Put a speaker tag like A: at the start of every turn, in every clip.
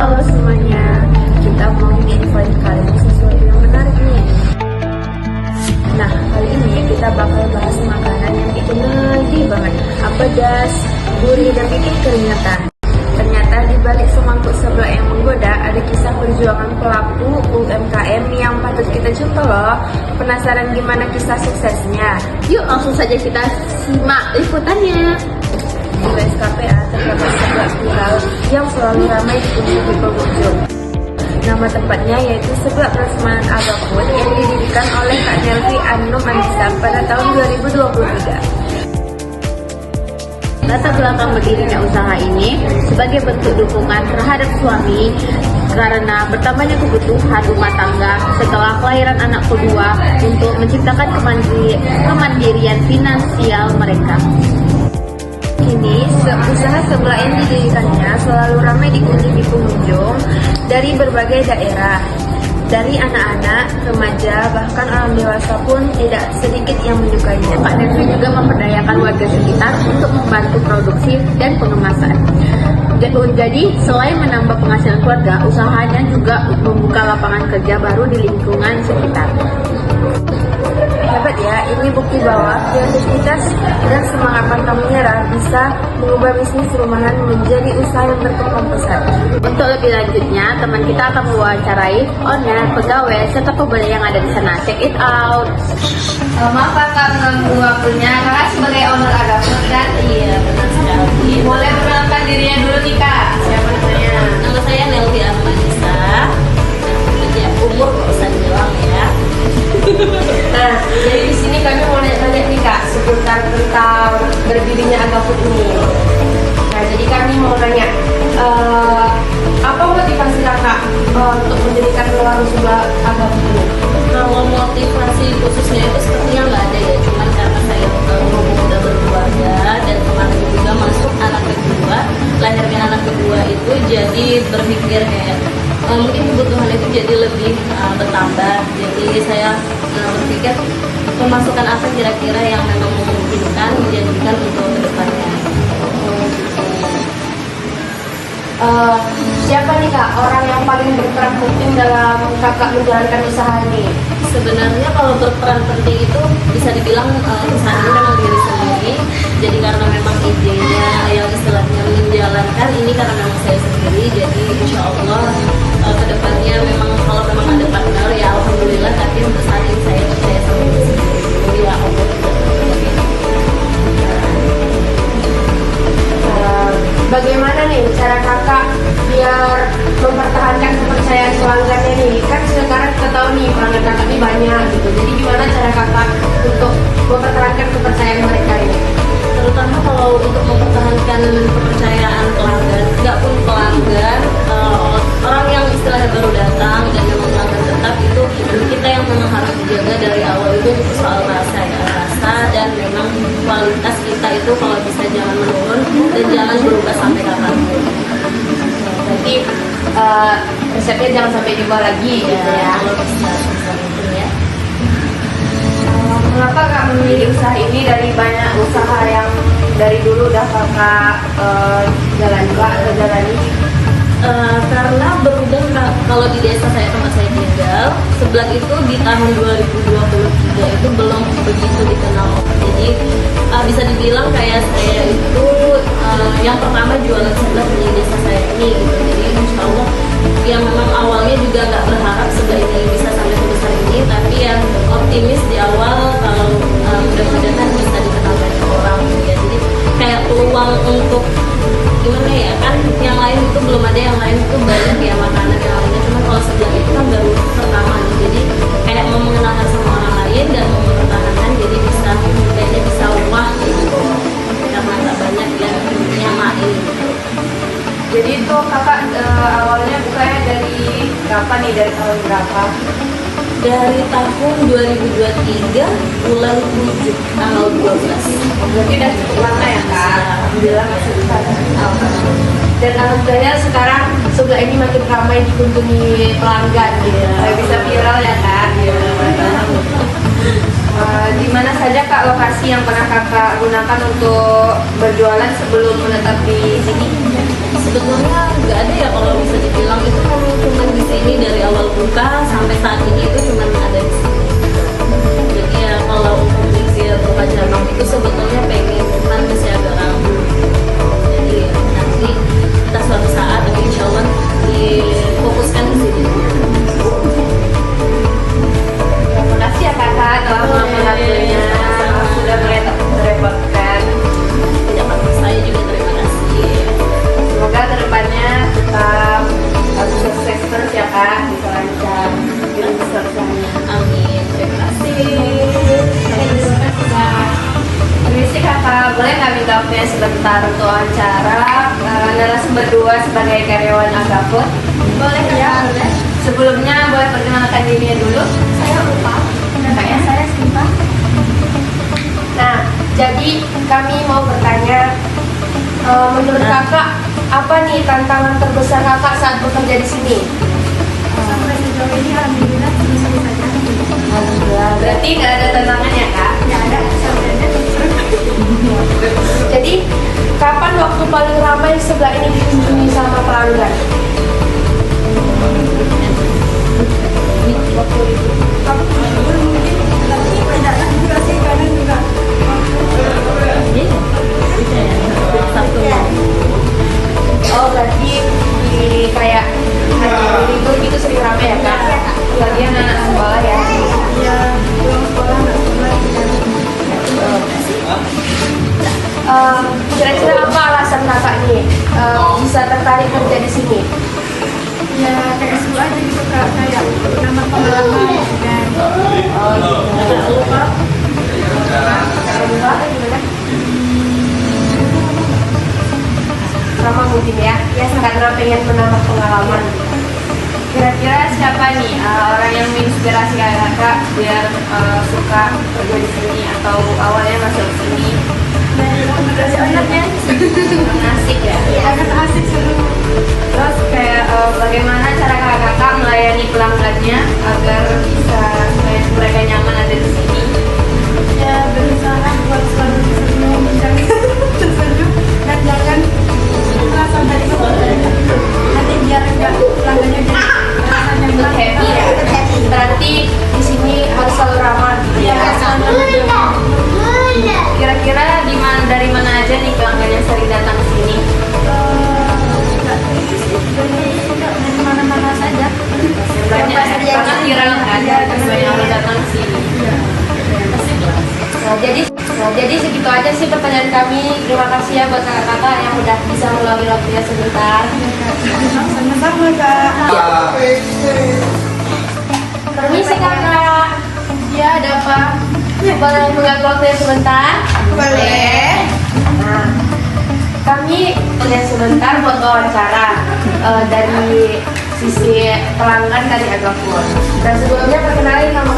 A: Halo semuanya, kita mau infoin kalian sesuatu yang menarik nih. Nah, kali ini kita bakal bahas makanan yang bikin lagi banget. Apa das, gurih dan bikin keringetan. Ternyata di balik semangkuk seblak yang menggoda ada kisah perjuangan pelaku UMKM yang patut kita contoh loh. Penasaran gimana kisah suksesnya?
B: Yuk langsung saja kita simak liputannya.
A: Di WSKPA terdapat seblak viral yang selalu ramai dikunjungi pengunjung. Nama tempatnya yaitu Seblak Prasmanan Aga Food yang didirikan oleh Kak Nelvi Anum Anissa pada tahun 2023.
B: Latar belakang berdirinya usaha ini sebagai bentuk dukungan terhadap suami karena bertambahnya kebutuhan rumah tangga setelah kelahiran anak kedua untuk menciptakan kemandirian finansial mereka.
A: Kini, usaha seblak yang didirikannya selalu ramai dikunjungi pengunjung dari berbagai daerah. Dari anak-anak, remaja, bahkan orang dewasa pun tidak sedikit yang menyukainya.
B: Pak Nelvi juga memperdayakan warga sekitar untuk membantu produksi dan pengemasan. Jadi, selain menambah penghasilan keluarga, usahanya juga membuka lapangan kerja baru di lingkungan sekitar.
A: Hebat ya, ini bukti bahwa kreativitas dan semangat pantang menyerah bisa mengubah bisnis rumahan menjadi usaha yang berkembang pesat.
B: Untuk lebih lanjutnya, teman kita akan mewawancarai owner, pegawai, serta pembeli yang ada di sana. Check it out.
C: Maaf kakak mengganggu waktunya. Kakak sebagai owner Aga Food kan?
B: Iya, benar sekali.
C: Boleh perkenalkan dirinya dulu nih kak. Siapa namanya?
B: Nama saya Nelvi Anissa. Ya, umur nggak usah bilang ya.
C: Nah, jadi di sini kami mau nanya-nanya nih kak seputar tentang berdirinya Aga Food ini. Nah, jadi kami mau nanya, apa motivasi kakak untuk mendirikan warung sebelah Aga Food ini?
B: Kalau motivasi khususnya itu sepertinya nggak ada ya, cuman karena saya udah berkeluarga dan kemarin juga masuk anak kedua, lahirnya anak kedua itu jadi berpikir kayak mungkin kebutuhan itu jadi lebih bertambah. Jadi saya berpikir pemasukan apa kira-kira yang memang memungkinkan menjadikan untuk kedepannya.
C: Siapa nih kak orang yang paling berperan penting dalam kakak menjalankan usaha ini?
B: Sebenarnya kalau berperan penting itu bisa dibilang usaha ini memang diri sendiri. Jadi karena memang idenya yang istilahnya menjalankan ini karena memang saya sendiri. Jadi insya Allah kedepannya memang kalau memang ada partner ya alhamdulillah. Tapi untuk saat ini saya percaya sama diri sendiri. Jadi ya Allah.
C: Bagaimana nih cara kakak biar mempertahankan kepercayaan pelanggannya nih? Kan sekarang kita tahu nih pelanggan kakak ini banyak gitu. Jadi gimana cara kakak untuk mempertahankan kepercayaan mereka ini?
B: Terutama kalau untuk mempertahankan kepercayaan pelanggan, nggak pun pelanggan, orang yang istilahnya baru datang dan memang pelanggan tetap itu kita yang memang harus dijaga dari awal itu soal rasa ya, rasa dan memang kualitas kita itu kalau bisa jangan menurun dan jangan berubah sampai kapanpun.
C: Berarti resepnya jangan sampai diubah lagi gitu ya.
B: Kalau bisa itu ya.
C: Mengapa kak memilih usaha ini dari banyak usaha yang dari dulu udah kakak jalani?
B: Karena berubah kalau di desa saya tempat saya tinggal seblak itu di tahun 2023 itu belum begitu dikenal. Jadi bisa dibilang kayak saya itu yang pertama jualan seblak di desa saya ini gitu. Jadi insya Allah yang memang awalnya juga nggak berharap seblak ini bisa sampai sebesar ini, tapi yang optimis di awal kalau mudah-mudahan bisa dikenal banyak orang ya. Jadi kayak peluang untuk gimana ya, kan yang lain itu belum ada, yang lain itu banyak ya makanan yang lainnya, cuma kalau seblak itu kan baru pertama nih. Jadi kayak mau mengenalkan sama orang lain dan mau mempertahankan, jadi bisa kayaknya bisa wah gitu karena nggak banyak yang nyamain gitu.
C: Jadi itu kakak awalnya bukanya dari berapa nih, dari tahun berapa?
B: Dari tahun 2023 bulan 7 tanggal 12.
C: Berarti udah cukup lama ya kak? Alhamdulillah masih bisa. Dan alhamdulillah sekarang sebelah ini makin ramai dikunjungi pelanggan gitu. Bisa viral ya kak? Di mana saja kak lokasi yang pernah kakak gunakan untuk berjualan sebelum menetap di sini?
B: Sebetulnya nggak ada ya kalau bisa bilang itu memang cuma di sini dari awal buka sampai saat ini itu cuma ada di sini. Jadi ya kalau untuk mikir buka cabang itu sebetulnya pengen, cuman masih agak ragu. Jadi ya, nanti kita suatu saat insya Allah difokuskan di sini.
C: Terima kasih ya kakak telah meluangkan waktunya. Sudah merepotkan.
B: Tidak apa, saya juga terima kasih.
C: Semoga kedepannya tetap sukses terus ya kak, bisa lancar di pesertanya.
B: Amin. Terima kasih.
C: Permisi kakak, boleh kami minta waktunya sebentar untuk wawancara narasumber 2 sebagai karyawan Agafood? Boleh ya, boleh. Sebelumnya boleh perkenalkan dirinya dulu. Saya lupa. Kakaknya saya Sinta. Nah, jadi kami mau bertanya, menurut kakak apa nih tantangan terbesar kakak saat bekerja di sini?
A: Sampai sejauh ini alhamdulillah bisa saja.
C: Alhamdulillah. Berarti nggak ada tantangannya kak?
A: Nggak ada, sebenarnya.
C: Jadi kapan waktu paling ramai sebelah ini dikunjungi sama pelanggan? Waktu itu.
A: Tapi tidaklah juga sih, kadang juga.
B: Iya, bisa ya. Satu.
C: Oh berarti di kayak hari libur gitu sering ramai ya kak? Lagian anak sekolah ya?
A: Iya, pulang sekolah nggak sekolah.
C: Kira-kira apa alasan kakak nih bisa tertarik kerja di sini?
A: Ya kayak seru aja gitu kak, kayak nambah pengalaman dan
C: Sama mungkin ya, karena pengen menambah pengalaman. Kira-kira siapa nih orang yang menginspirasi kakak biar suka kerja di sini atau awalnya masuk sini?
A: dari anaknya
C: Asik ya.
A: agak asik seru.
C: Terus kayak bagaimana cara kakak melayani pelanggannya agar bisa supaya mereka nyaman ada di sini?
A: Ya berusaha buat selalu tersenyum, tersenyum dan jangan merasa dari nanti biar enggak pelanggannya jadi merasa
C: Untuk
A: nyaman.
C: happy ya. Berarti di sini harus selalu ramah gitu ya. Kira-kira dari mana aja nih pelanggan yang sering datang ke sini?
A: Dari mana-mana saja.
C: Banyak karena viral kan, banyak orang datang ke sini. Jadi segitu aja sih pertanyaan kami. Terima kasih ya buat kakak-kakak yang udah bisa meluangkan waktunya sebentar.
A: Sama-sama kak.
C: Permisi kakak. Ya ada apa? Boleh mengganggu waktunya sebentar?
A: Boleh.
C: Nah, kami punya sebentar buat wawancara dari sisi pelanggan dari Agafood. Dan sebelumnya perkenalin nama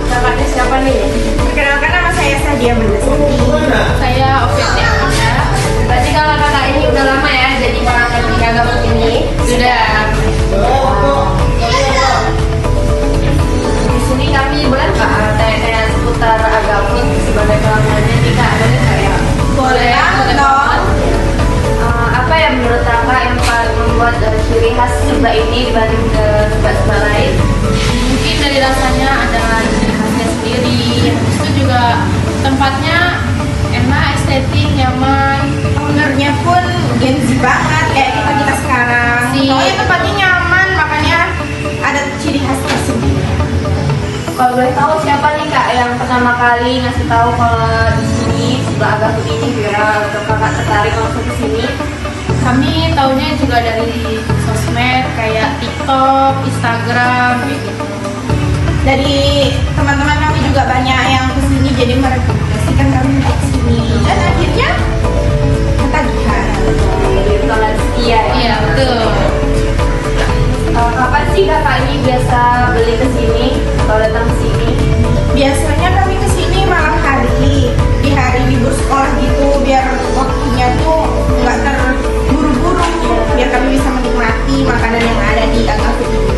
C: kakaknya siapa nih?
A: Perkenalkan nama saya Sadia Mandasari.
C: Saya Ovidia Amanda. Berarti kalau kakak ini udah lama ya jadi pelanggan di Agafood ini? Sudah. Di sini kami boleh nggak tanya-tanya seputar Agafood sebagai pelanggannya? Jika ada saya. Boleh dong. Apa yang menurut kakak yang paling membuat ciri khas sebelah ini dibanding ke sebelah lain?
D: Mungkin dari rasanya ada ciri khasnya sendiri. Itu juga tempatnya enak, estetik, nyaman.
A: Ownernya pun Gen Z banget kayak kita sekarang. Soalnya tempatnya nyaman, makanya ada ciri khas tersendiri.
C: Kalau boleh tahu siapa nih kak yang pertama kali ngasih tahu kalau di sini sebelah Agafood ini viral atau kakak tertarik langsung ke sini?
D: Kami taunya juga dari sosmed kayak TikTok, Instagram gitu.
A: Dari teman-teman kami juga banyak yang kesini jadi merekomendasikan kami untuk kesini dan akhirnya ketagihan.
C: Jadi pelanggan setia ya?
D: Iya, betul.
C: Kapan sih kakak ini biasa beli ke sini atau datang ke sini?
A: Biasanya kami kesini malam hari, di hari libur sekolah gitu, biar waktunya tuh nggak terburu-buru, biar kami bisa menikmati makanan yang ada di Agafood ini.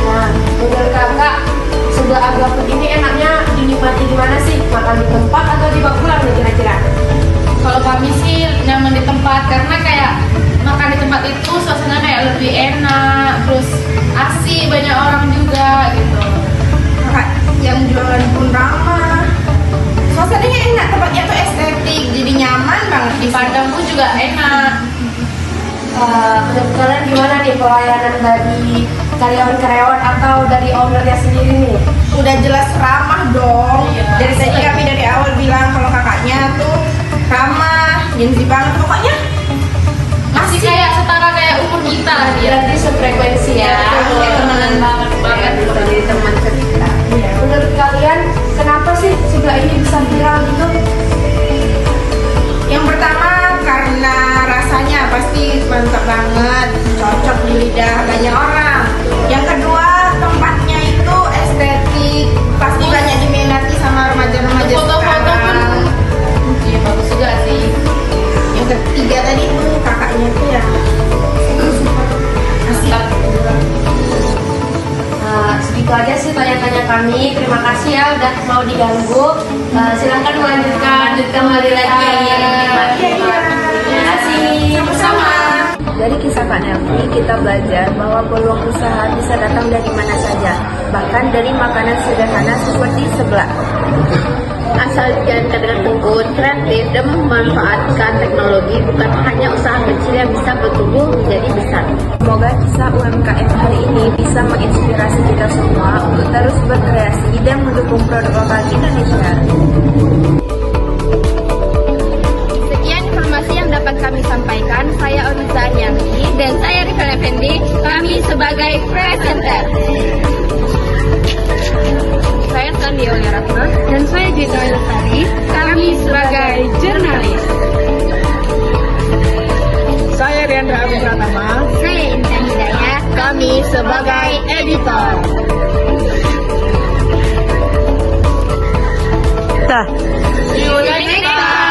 C: Nah, menurut kakak sebelah Agafood ini enaknya dinikmati di mana sih? Makan di tempat atau dibawa pulang nih kira-kira?
D: Kalau kami sih nyaman di tempat karena kayak makan di tempat itu suasana lebih enak, terus asik, banyak orang juga gitu.
C: Kakak yang jualan pun ramah. Suasananya enak, tempatnya tuh estetik, jadi nyaman banget.
D: Dipandang pun juga enak.
C: Menurut kalian gimana nih pelayanan dari karyawan-karyawan atau dari ownernya sendiri nih? Udah jelas ramah dong.
D: Iya.
C: Dari tadi kami dari awal bilang kalau kakaknya tuh ramah, gengsi banget pokoknya.
D: Masih kayak setara kayak umur kita dia.
C: Berarti sefrekuensi ya.
B: Kayak temenan banget
A: Bisa jadi teman cerita.
C: Menurut kalian kenapa sih sebelah ini bisa viral gitu? Yang pertama karena rasanya pasti mantap banget, cocok di lidah banyak orang. Yang kedua tempatnya itu estetik, pasti banyak diminati sama remaja-remaja
D: Foto-foto pun
C: sekarang.
D: iya bagus juga sih.
C: Yang ketiga tadi tuh kakaknya tuh ya asik.
B: Segitu aja sih tanya-tanya kami. Terima kasih ya udah mau diganggu. Silakan melanjutkan kembali lagi. Terima kasih.
C: Sama-sama.
A: Dari kisah Kak Nelvi, kita belajar bahwa peluang usaha bisa datang dari mana saja, bahkan dari makanan sederhana seperti seblak. Asal dijalankan dengan tekun, kreatif, dan memanfaatkan teknologi, bukan hanya usaha kecil yang bisa bertumbuh menjadi besar. Semoga kisah UMKM hari ini bisa menginspirasi kita semua untuk terus berkreasi dan mendukung produk lokal Indonesia.
E: Sekian informasi yang dapat kami sampaikan. Saya Onuza Ariyanti dan saya Rifan Effendi. Kami sebagai presenter. Saya Sandi Ratna dan saya Gita Lestari. Kami sebagai jurnalis.
C: Saya Riandra Agus Pratama.
E: Saya Intan Hidayah.
C: Kami sebagai editor.
E: See you next time.